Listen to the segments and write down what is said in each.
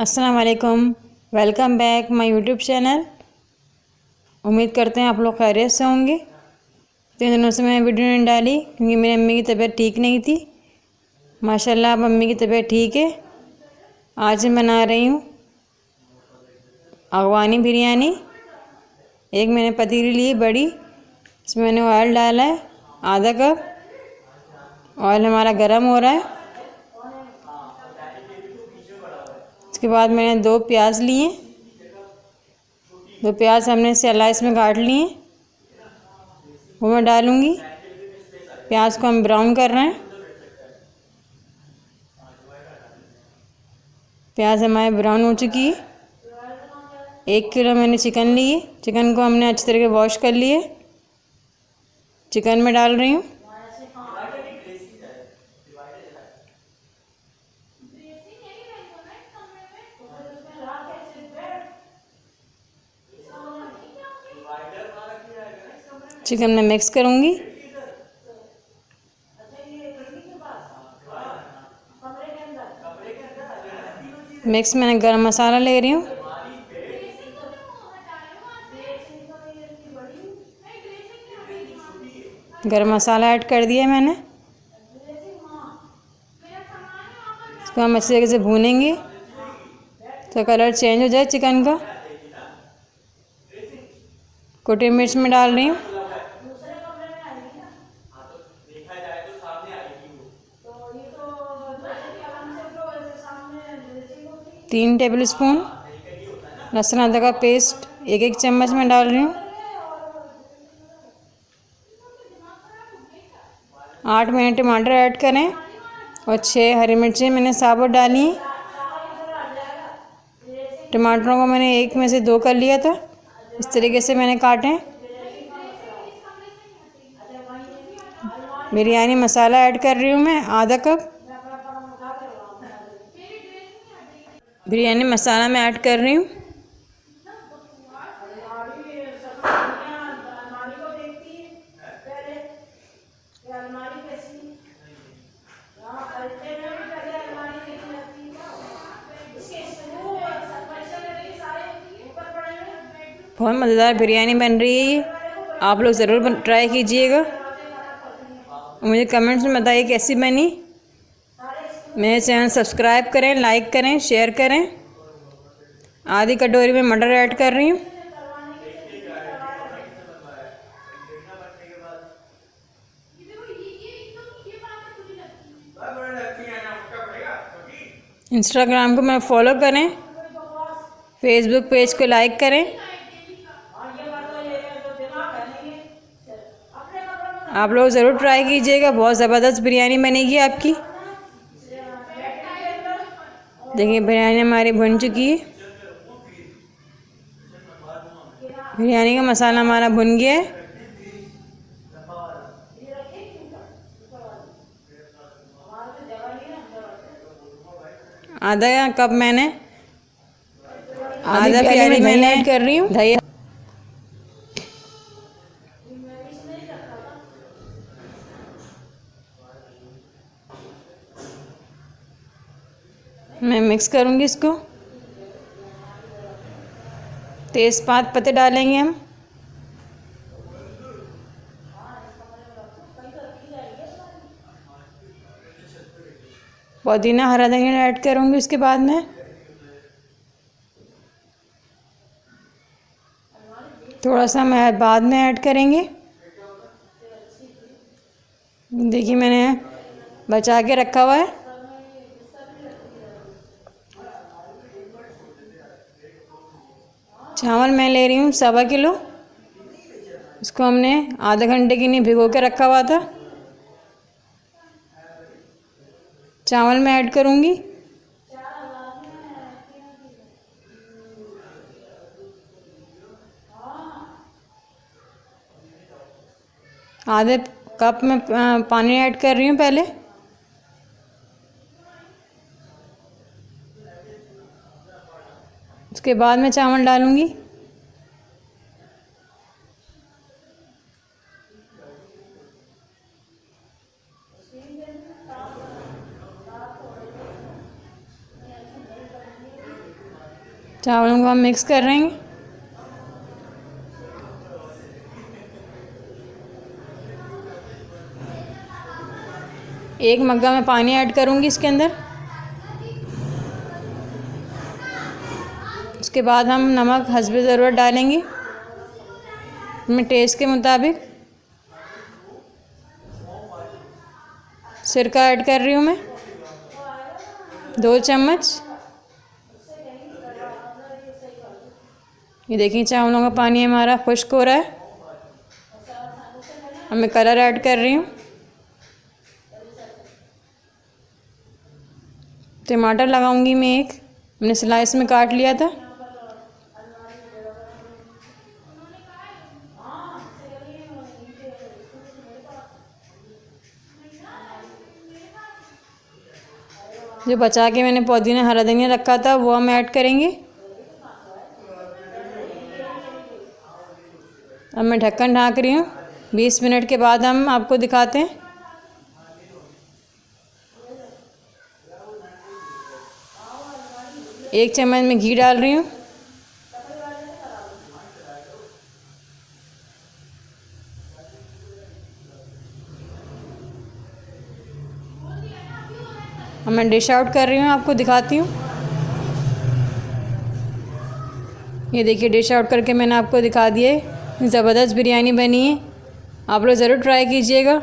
अस्सलाम वालेकुम। Welcome back my YouTube channel. उम्मीद करते हैं आप लोग खैरियत से होंगे। 3 दिनों से मैं वीडियो नहीं डाली क्योंकि मेरी अम्मी की तबीयत ठीक नहीं थी। माशाल्लाह अब अम्मी की तबीयत ठीक है। आज मैं बना रही हूँ अगवानी बिरयानी। एक मैंने पतीली ली बड़ी, इसमें मैंने ऑयल डाला है आधा कप। ऑयल हमारा गर्म हो रहा है। उसके बाद मैंने 2 प्याज लिए। 2 प्याज हमने स्लाइस में काट लिए, वो मैं डालूँगी। प्याज को हम ब्राउन कर रहे हैं। प्याज हमारे ब्राउन हो चुकी है। 1 किलो मैंने चिकन ली है। चिकन को हमने अच्छी तरह से वॉश कर लिए। चिकन में डाल रही हूँ। चिकन में मिक्स करूँगी। मिक्स मैंने गरम मसाला ले रही हूँ। गरम मसाला ऐड कर दिया मैंने। इसको हम अच्छी तरीके से भूनेंगे तो कलर चेंज हो जाए चिकन का। कुटी मिर्च में डाल रही हूँ। 3 टेबल स्पून लहसुन अदरक का पेस्ट 1-1 चम्मच में डाल रही हूँ। 8 मैंने टमाटर ऐड करें और 6 हरी मिर्चें मैंने साबुत डाली। टमाटरों को मैंने 1 में से 2 कर लिया था, इस तरीके से मैंने काटे। बिरयानी मसाला ऐड कर रही हूँ मैं आधा कप। बिरयानी मसाला मैं ऐड कर रही हूँ। बहुत मज़ेदार बिरयानी बन रही है ये, आप लोग ज़रूर ट्राई कीजिएगा। मुझे कमेंट्स में बताइए कैसी बनी। मेरे चैनल सब्सक्राइब करें, लाइक करें, शेयर करें। आधी कटोरी में मटर ऐड कर रही हूँ। इंस्टाग्राम को मैं फॉलो करें, फेसबुक पेज को लाइक करें। आप लोग ज़रूर ट्राई कीजिएगा, बहुत ज़बरदस्त बिरयानी बनेगी आपकी। देखिए बिरयानी हमारी बन चुकी है। बिरयानी का मसाला हमारा भुन गया है। आधा कप मैंने आधा प्याली मैंने ऐड कर रही हूँ दही। मैं मिक्स करूँगी इसको। तेज़पात पत्ते डालेंगे हम। पुदीना हरा धनिया ऐड करूँगी उसके बाद में। थोड़ा सा मैं बाद में ऐड करेंगे। देखिए मैंने बचा के रखा हुआ है। चावल मैं ले रही हूँ 1.25 किलो। इसको हमने आधे घंटे के लिए भिगो के रखा हुआ था। चावल मैं ऐड करूँगी। आधे कप में पानी ऐड कर रही हूँ पहले। उसके बाद में चावल डालूँगी। चावलों को हम मिक्स कर रहे हैं। एक मग्गा में पानी ऐड करूँगी इसके अंदर। उसके बाद हम नमक हस्बे ज़रूरत डालेंगे, अपने टेस्ट के मुताबिक। सिरका ऐड कर रही हूँ मैं 2 चम्मच। ये देखिए चावलों का पानी हमारा खुश्क हो रहा है। अब मैं कलर ऐड कर रही हूँ। टमाटर लगाऊंगी मैं एक, मैंने स्लाइस में काट लिया था। जो बचा के मैंने पुदीना हरा धनिया रखा था वो हम ऐड करेंगे। अब मैं ढक्कन ढाँक रही हूँ। 20 मिनट के बाद हम आपको दिखाते हैं। एक चम्मच में घी डाल रही हूँ। अब मैं डिश आउट कर रही हूँ, आपको दिखाती हूँ। ये देखिए डिश आउट करके मैंने आपको दिखा दिया है। ज़बरदस्त बिरयानी बनी है, आप लोग ज़रूर ट्राई कीजिएगा।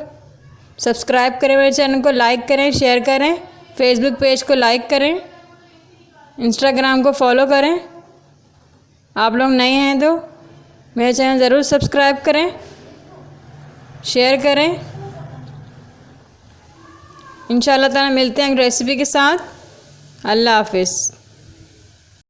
सब्सक्राइब करें मेरे चैनल को, लाइक करें, शेयर करें, फेसबुक पेज को लाइक करें, इंस्टाग्राम को फॉलो करें। आप लोग नए हैं तो मेरे चैनल ज़रूर सब्सक्राइब करें, शेयर करें। इंशाअल्लाह ताला मिलते हैं एक रेसिपी के साथ। अल्लाह हाफिज़।